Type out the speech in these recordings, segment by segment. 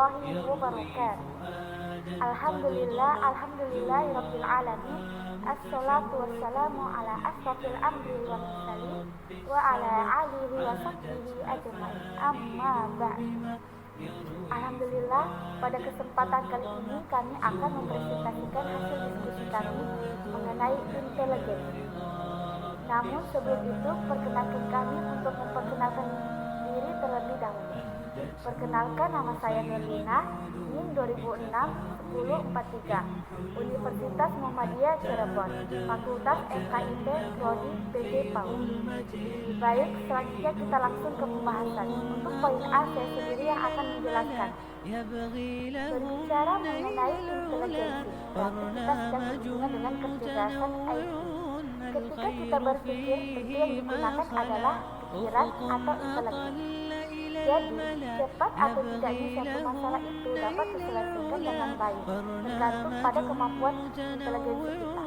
warahmatullahi wabarakatuh. Alhamdulillahirabbil alamin. Assalatu wassalamu ala asrofil anbiya'i wal mursalin wa ala alihi wa sahbihi ajmain. Amma ba'd. Alhamdulillah, pada kesempatan kali ini kami akan mempresentasikan hasil diskusi kami mengenai intelijensi. Namun sebelum itu, perkenalkan kami untuk memperkenalkan diri terlebih dahulu. Perkenalkan, nama saya Merlina, NIM 2006-1043, Universitas Muhammadiyah Cirebon, Fakultas FKIP Prodi PJ PAUD. Baik, selanjutnya kita langsung ke pembahasan. Untuk poin A, saya sendiri yang akan menjelaskan. Berbicara mengenai intelijensi, berarti kita sedang berhubungan dengan kecerdasan IQ. Ketika kita berpikir, itu yang digunakan adalah pikiran atau intelijensi. Jadi, cepat atau tidaknya suatu masalah itu dapat diselesaikan dengan baik, tergantung pada kemampuan intelijensi kita.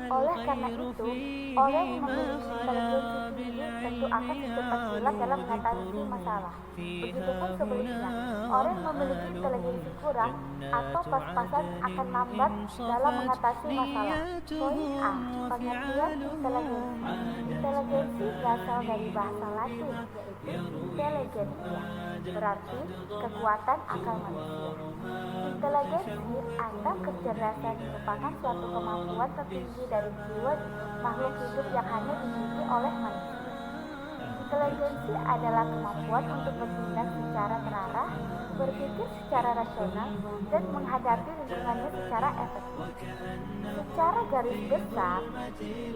Oleh karena itu, orang yang memiliki intelijensi tinggi tentu akan secepat kilat dalam mengatasi masalah. Begitupun sebaliknya, orang yang memiliki intelijensi kurang atau pas-pasan akan lambat dalam mengatasi masalah. Poin A. Pengertian intelijensi. Intelijensi berasal dari bahasa Latin, yaitu intelligentsia, berarti kekuatan akal manusia. Intelijensi atau kecerdasan merupakan suatu kemampuan tertinggi dari jiwa makhluk hidup yang hanya dimiliki oleh manusia. Intelijensi adalah kemampuan untuk bertindak secara terarah, berpikir secara rasional, dan menghadapi lingkungannya secara efektif. Secara garis besar,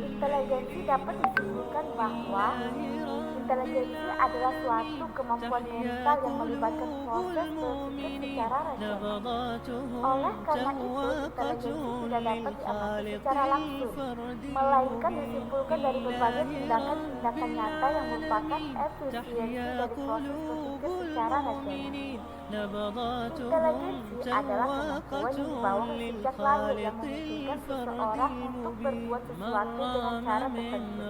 intelijensi dapat disimpulkan bahwa intelijensi adalah suatu kemampuan mental yang melibatkan proses berpikir secara rasional. Oleh karena itu, intelijensi tidak dapat diamati secara langsung, melainkan disimpulkan dari berbagai tindakan-tindakan nyata yang merupakan efisiensi dari proses berpikir secara rasional. Intelijensi adalah kemampuan yang dibawa sejak lahir yang memungkinkan seseorang untuk berbuat sesuatu dengan cara tertentu.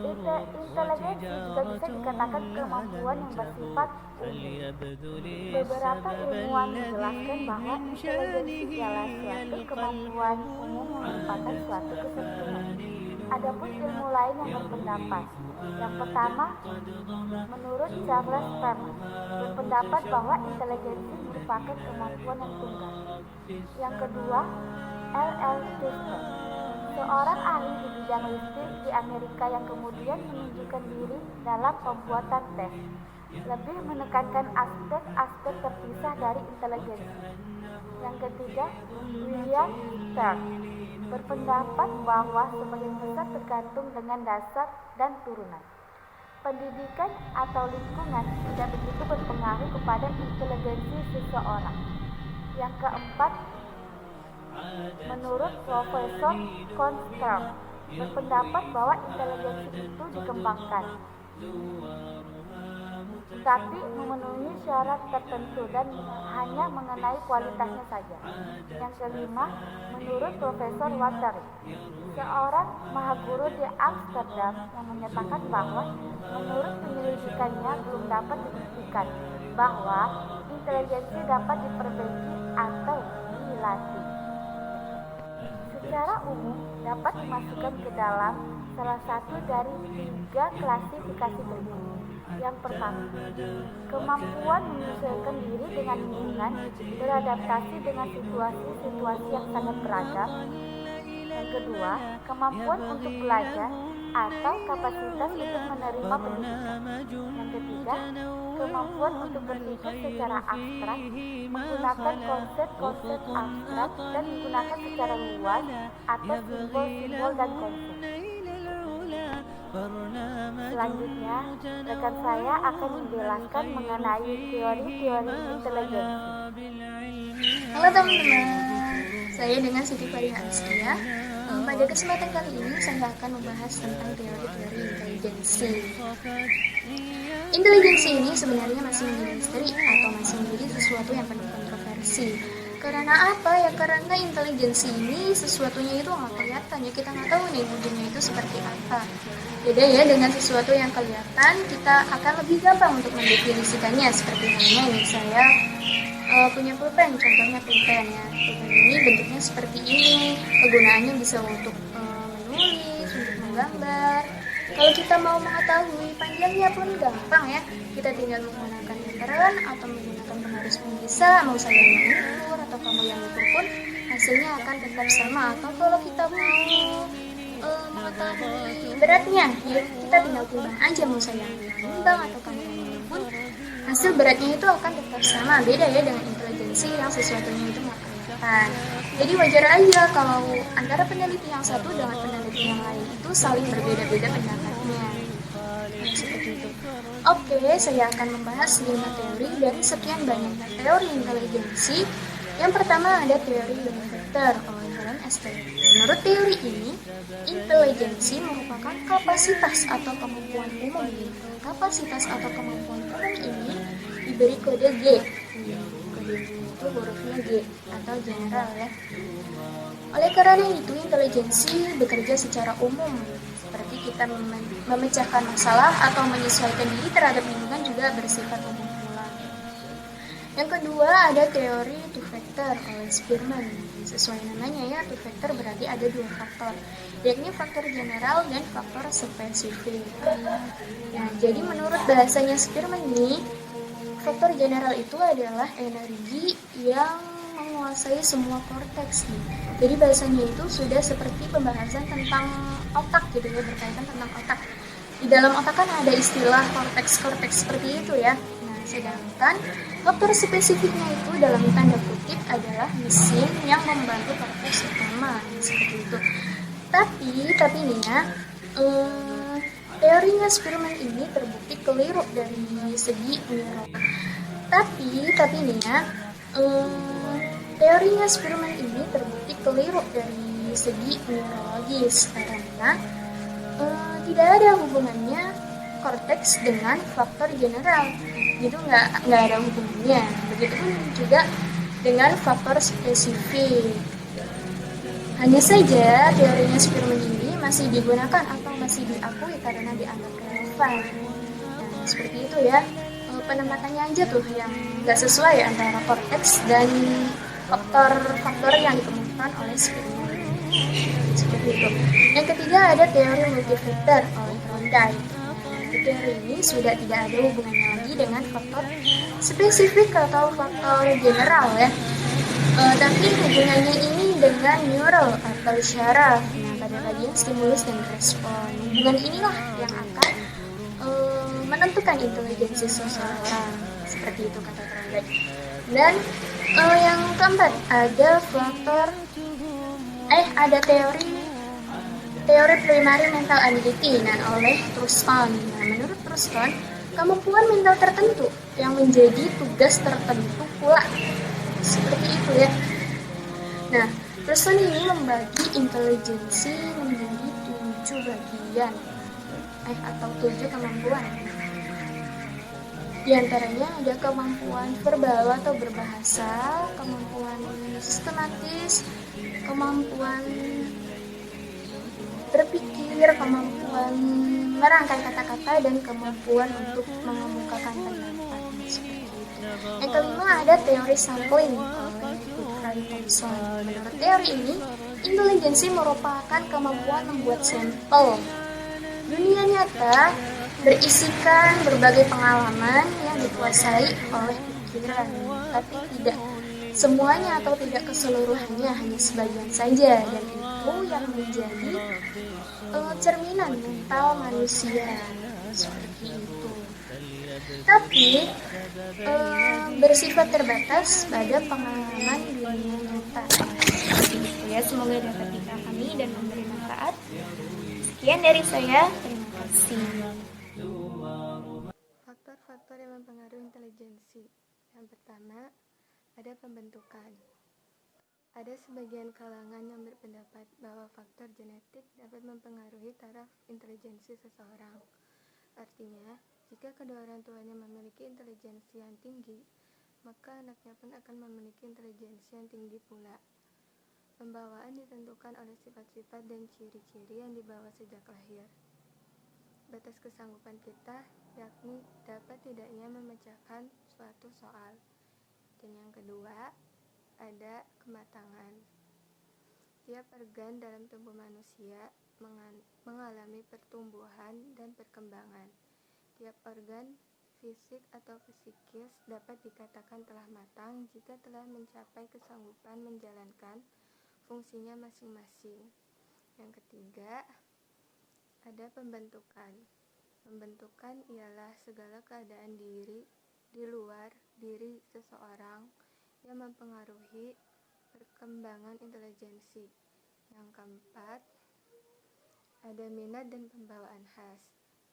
Intelijensi juga bisa dikatakan kemampuan yang bersifat umum. Beberapa ilmuwan menjelaskan bahwa intelijensi adalah suatu kemampuan umum yang merupakan suatu kesentuhan. Adapun ilmu lain yang berpendapat. Yang pertama, menurut Charles Perman, berpendapat bahwa intelijensi merupakan kemampuan yang tunggal. Yang kedua, L.L. Tester, seorang ahli di bidang listrik di Amerika yang kemudian menunjukkan diri dalam pembuatan tes, lebih menekankan aspek-aspek terpisah dari intelijensi. Yang ketiga, William Stark, berpendapat bahwa sebagian besar tergantung dengan dasar dan turunan. Pendidikan atau lingkungan tidak begitu berpengaruh kepada intelijensi seseorang. Yang keempat, menurut Profesor Konstrom, berpendapat bahwa intelijensi itu dikembangkan, tapi memenuhi syarat tertentu dan hanya mengenai kualitasnya saja. Yang kelima, menurut Profesor Watery, seorang mahaguru di Amsterdam, yang menyatakan bahwa menurut penyelidikannya belum dapat dibuktikan bahwa intelijensi dapat diperbaiki atau dilatih. Secara umum dapat dimasukkan ke dalam salah satu dari 3 klasifikasi berikut. Yang pertama, kemampuan menyesuaikan diri dengan lingkungan, beradaptasi dengan situasi-situasi yang sangat beragam. Yang kedua, kemampuan untuk belajar atau kapasitas untuk menerima pendidikan. Yang ketiga, kemampuan untuk berpikir secara abstrak, menggunakan konsep-konsep abstrak dan menggunakan secara luas atau simbol-simbol dan konsep. Selanjutnya, rekan saya akan menjelaskan mengenai teori-teori intelijensi. Halo teman-teman, saya dengan Siti Faria Askia. Pada kesempatan kali ini saya akan membahas tentang teori-teori intelijensi. Intelijensi ini sebenarnya masih menjadi misteri atau masih menjadi sesuatu yang penuh kontroversi. Karena apa ya? Karena intelijensi ini sesuatunya itu nggak kelihatan ya, kita nggak tahu nih wujudnya itu seperti apa. Beda ya dengan sesuatu yang kelihatan, kita akan lebih gampang untuk mendefinisikannya. Seperti halnya ini saya punya pulpen, contohnya pulpen ya. Pulpen ini bentuknya seperti ini, kegunaannya bisa untuk menulis, untuk menggambar. Kalau kita mau mengetahui panjangnya pun gampang ya, kita tinggal menggunakan meteran atau menggunakan penggaris pun bisa, mau saya yang ukur atau kamu yang ukur pun hasilnya akan tetap sama. Atau kalau kita mau mengetahui beratnya, ya kita tinggal timbang aja, mau saya yang timbang atau kamu yang timbang pun hasil beratnya itu akan tetap sama. Beda ya dengan intelijensi yang sesuatunya itu nggak kelihatan. Jadi wajar aja kalau antara peneliti yang satu dengan peneliti yang lain itu saling berbeda-beda pendapatnya. Seperti itu. Oke, saya akan membahas 5 teori dari sekian banyaknya teori intelijensi. Yang pertama ada teori unit vector oleh Helen S. Taylor. Menurut teori ini, intelijensi merupakan kapasitas atau kemampuan umum. Kapasitas atau kemampuan umum ini diberi kode G. Kode G itu hurufnya G atau general ya. Oleh karena itu, intelijensi bekerja secara umum, seperti kita memecahkan masalah atau menyesuaikan diri terhadap lingkungan juga bersifat umum pula. Yang kedua ada teori two factor oleh Spearman. Sesuai namanya ya, two factor berarti ada 2 faktor, yakni faktor general dan faktor spesifik. Nah, jadi menurut bahasanya Spearman nih, faktor general itu adalah energi yang menguasai semua korteks nih. Jadi bahasanya itu sudah seperti pembahasan tentang otak gitu ya, berkaitan tentang otak. Di dalam otak kan ada istilah korteks seperti itu ya. Nah, sedangkan faktor spesifiknya itu dalam tanda kutip adalah mesin yang membantu korteks utama seperti itu. Tapi nih ya, teorinya Spearman ini terbukti keliru dari segi neuro. Tapi nih ya, teorinya Spearman ini terbukti keliru dari segi neurologis karena tidak ada hubungannya korteks dengan faktor general, gitu nggak ada hubungannya. Begitupun juga dengan faktor spesifik. Hanya saja teorinya Spearman ini masih digunakan atau masih diakui karena dianggap relevan. Nah, seperti itu ya. Penempatannya aja tuh yang nggak sesuai antara korteks dan faktor-faktor yang ditemukan oleh Spearman. Seperti itu. Yang ketiga ada teori multivector oleh Thorndike. Teori ini sudah tidak ada hubungannya lagi dengan faktor spesifik atau faktor general ya. Tapi hubungannya ini dengan neural atau syaraf. Nah, pada bagian stimulus dan respon. Hubungan inilah yang akan menentukan intelijensi seseorang, seperti itu kata Thorndike. Dan yang keempat ada teori primary mental ability oleh Truscott. Nah, menurut Truscott, kemampuan mental tertentu yang menjadi tugas tertentu pula, seperti itu ya. Nah, Truscott ini membagi intelijensi menjadi 7 bagian atau 7 kemampuan. Di antaranya ada kemampuan verbal atau berbahasa, kemampuan sistematis, kemampuan berpikir, kemampuan merangkai kata-kata, dan kemampuan untuk mengemukakan pendapat. Seperti itu. Yang kelima ada teori sampling oleh Woodrow Thompson. Menurut teori ini, intelijensi merupakan kemampuan membuat sampel. Dunia nyata berisikan berbagai pengalaman yang dikuasai oleh pikiran, tapi tidak semuanya atau tidak keseluruhannya, hanya sebagian saja, dan itu yang menjadi cerminan mental manusia, seperti itu. Tapi bersifat terbatas pada pengalaman dunia nyata. Ya, semoga dapat dipahami dan memberi manfaat. Sekian dari saya, terima kasih. Faktor-faktor yang mempengaruhi intelijensi. Yang pertama, ada pembentukan. Ada sebagian kalangan yang berpendapat bahwa faktor genetik dapat mempengaruhi taraf intelijensi seseorang. Artinya, jika kedua orang tuanya memiliki intelijensi yang tinggi, maka anaknya pun akan memiliki intelijensi yang tinggi pula. Pembawaan ditentukan oleh sifat-sifat dan ciri-ciri yang dibawa sejak lahir. Batas kesanggupan kita yakni dapat tidaknya memecahkan suatu soal. Dan yang kedua, ada kematangan. Tiap organ dalam tubuh manusia mengalami pertumbuhan dan perkembangan. Tiap organ fisik atau psikis dapat dikatakan telah matang jika telah mencapai kesanggupan menjalankan fungsinya masing-masing. Yang ketiga, ada pembentukan. Pembentukan ialah segala keadaan diri di luar diri seseorang yang mempengaruhi perkembangan intelijensi. Yang keempat, ada minat dan pembawaan khas.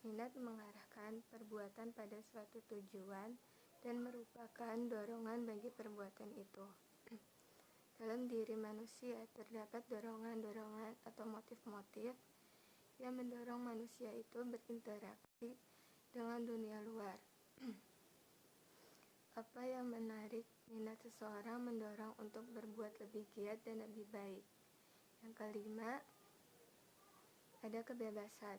Minat mengarahkan perbuatan pada suatu tujuan dan merupakan dorongan bagi perbuatan itu. Dalam diri manusia terdapat dorongan-dorongan atau motif-motif yang mendorong manusia itu berinteraksi dengan dunia luar. Apa yang menarik minat seseorang mendorong untuk berbuat lebih giat dan lebih baik. Yang kelima, ada kebebasan.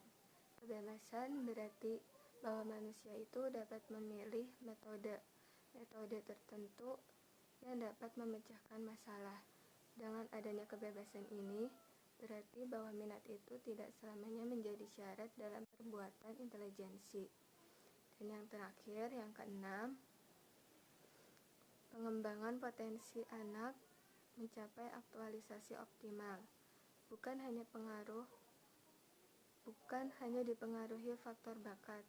Kebebasan berarti bahwa manusia itu dapat memilih metode tertentu yang dapat memecahkan masalah. Dengan adanya kebebasan ini, berarti bahwa minat itu tidak selamanya menjadi syarat dalam perbuatan intelijensi. Dan yang terakhir, yang keenam, pengembangan potensi anak mencapai aktualisasi optimal. Bukan hanya dipengaruhi faktor bakat,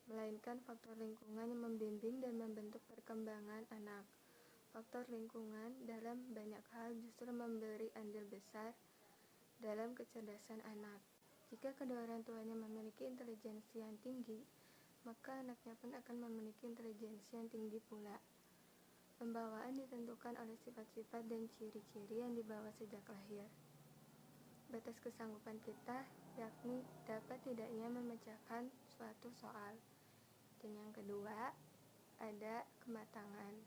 melainkan faktor lingkungan yang membimbing dan membentuk perkembangan anak. Faktor lingkungan dalam banyak hal justru memberi andil besar dalam kecerdasan anak. Jika kedua orang tuanya memiliki intelijensi yang tinggi, maka anaknya pun akan memiliki intelijensi yang tinggi pula. Pembawaan ditentukan oleh sifat-sifat dan ciri-ciri yang dibawa sejak lahir. Batas kesanggupan kita yakni dapat tidaknya memecahkan suatu soal. Dan yang kedua, ada kematangan.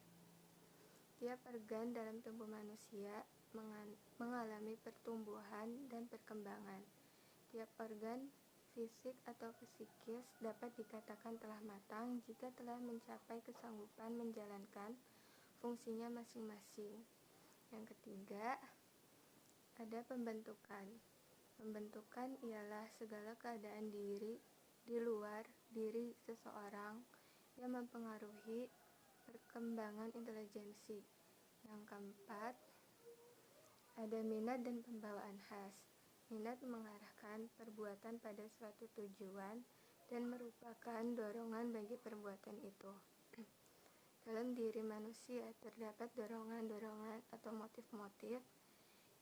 Tiap organ dalam tubuh manusia mengalami pertumbuhan dan perkembangan. Tiap organ fisik atau psikis dapat dikatakan telah matang jika telah mencapai kesanggupan menjalankan fungsinya masing-masing. Yang ketiga, ada pembentukan. Pembentukan ialah segala keadaan diri di luar diri seseorang yang mempengaruhi perkembangan intelijensi. Yang keempat, ada minat dan pembawaan khas. Minat mengarahkan perbuatan pada suatu tujuan dan merupakan dorongan bagi perbuatan itu. Dalam diri manusia terdapat dorongan-dorongan atau motif-motif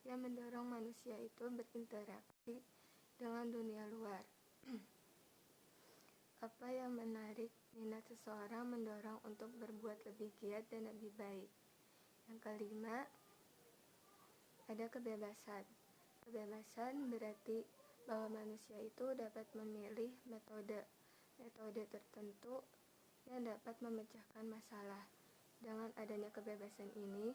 yang mendorong manusia itu berinteraksi dengan dunia luar. Apa yang menarik minat seseorang mendorong untuk berbuat lebih giat dan lebih baik. Yang kelima, ada kebebasan. Kebebasan berarti bahwa manusia itu dapat memilih metode tertentu yang dapat memecahkan masalah. Dengan adanya kebebasan ini,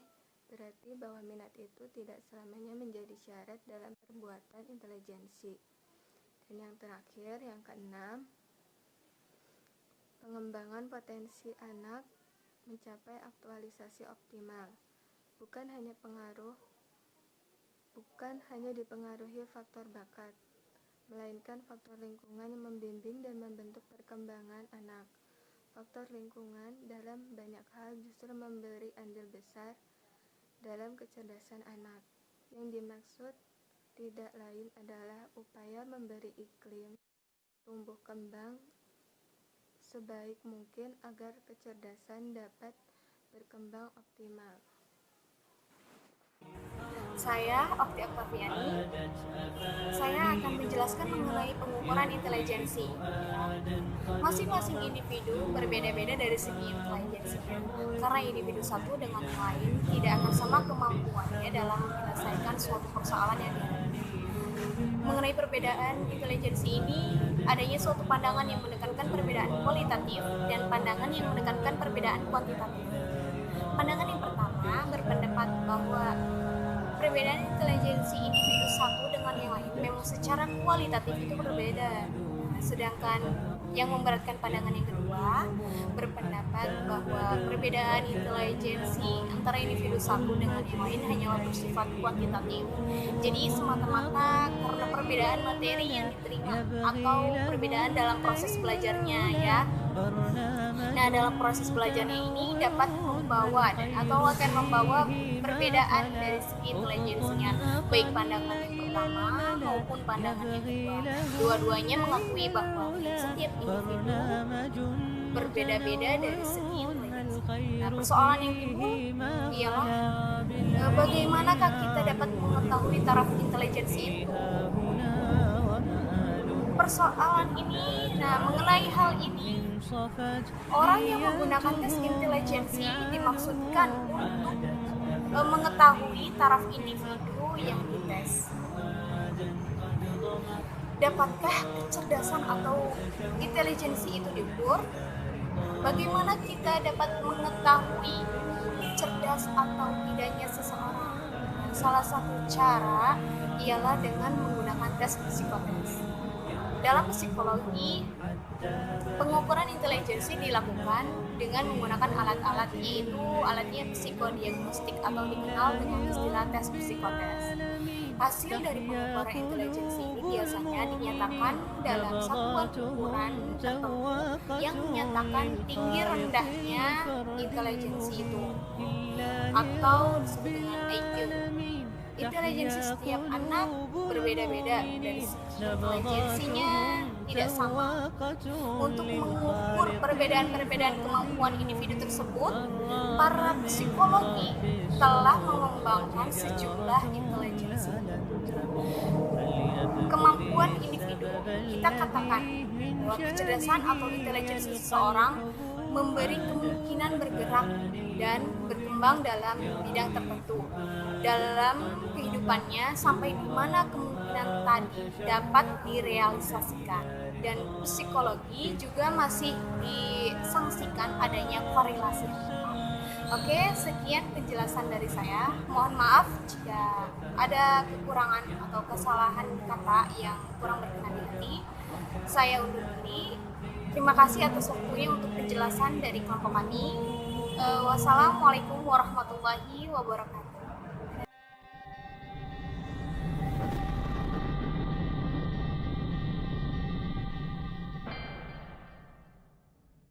berarti bahwa minat itu tidak selamanya menjadi syarat dalam perbuatan intelijensi. Dan yang terakhir, yang keenam, pengembangan potensi anak mencapai aktualisasi optimal. Bukan hanya dipengaruhi faktor bakat, melainkan faktor lingkungan yang membimbing dan membentuk perkembangan anak. Faktor lingkungan dalam banyak hal justru memberi andil besar dalam kecerdasan anak. Yang dimaksud tidak lain adalah upaya memberi iklim tumbuh kembang sebaik mungkin agar kecerdasan dapat berkembang optimal. Saya, Okti Oktaviani, saya akan menjelaskan mengenai pengukuran intelijensi. Masing-masing individu berbeda-beda dari segi intelijensinya, karena individu satu dengan yang lain tidak akan sama kemampuannya dalam menyelesaikan suatu persoalan yang dihadapi. Mengenai perbedaan intelijensi ini, adanya suatu pandangan yang menekankan perbedaan kualitatif dan pandangan yang menekankan perbedaan kuantitatif. Pandangan yang pertama berpendapat bahwa perbedaan intelijensi individu satu dengan yang lain memang secara kualitatif itu berbeda. Sedangkan Yang memberatkan pandangan yang kedua berpendapat bahwa perbedaan intelijensi antara individu satu dengan yang lain hanyalah bersifat kuantitatif. Jadi semata-mata karena perbedaan materi yang diterima atau perbedaan dalam proses belajarnya ya. Nah, dalam proses belajarnya ini dapat membawa atau akan membawa perbedaan dari segi intelijensinya, baik pandangan yang pertama maupun pandangan yang kedua. Dua-duanya mengakui bahwa setiap individu berbeda-beda dari segi intelijensi. Nah, persoalan yang timbul ialah bagaimanakah kita dapat mengetahui taraf intelijensi itu? Persoalan ini, mengenai hal ini, orang yang menggunakan tes intelijensi dimaksudkan untuk mengetahui taraf individu yang dites. Dapatkah kecerdasan atau intelijensi itu diukur? Bagaimana kita dapat mengetahui cerdas atau tidaknya seseorang? Salah satu cara ialah dengan menggunakan tes psikotes. Dalam psikologi, pengukuran intelijensi dilakukan dengan menggunakan alat-alat, yaitu alatnya psikodiagnostik atau dikenal dengan istilah tes psikotes. Hasil dari pengukuran intelijensi ini biasanya dinyatakan dalam satuan ukuran tertentu yang menyatakan tinggi rendahnya intelijensi itu, atau disebut dengan IQ. Intelijensi setiap anak berbeda-beda dan intelijensinya tidak sama. Untuk mengukur perbedaan-perbedaan kemampuan individu tersebut, para psikologi telah mengembangkan sejumlah intelijensi. Kemampuan individu, kita katakan bahwa kecerdasan atau intelijensi seseorang memberi kemungkinan bergerak dan berkembang dalam bidang tertentu dalam kehidupannya, sampai di mana kemungkinan tadi dapat direalisasikan. Dan psikologi juga masih disangsikan adanya korelasi. Oke, sekian penjelasan dari saya. Mohon maaf jika ada kekurangan atau kesalahan kata yang kurang berkenan di hati. Saya undur diri. Terima kasih atas waktunya untuk penjelasan dari kelompok kami. Wassalamualaikum warahmatullahi wabarakatuh.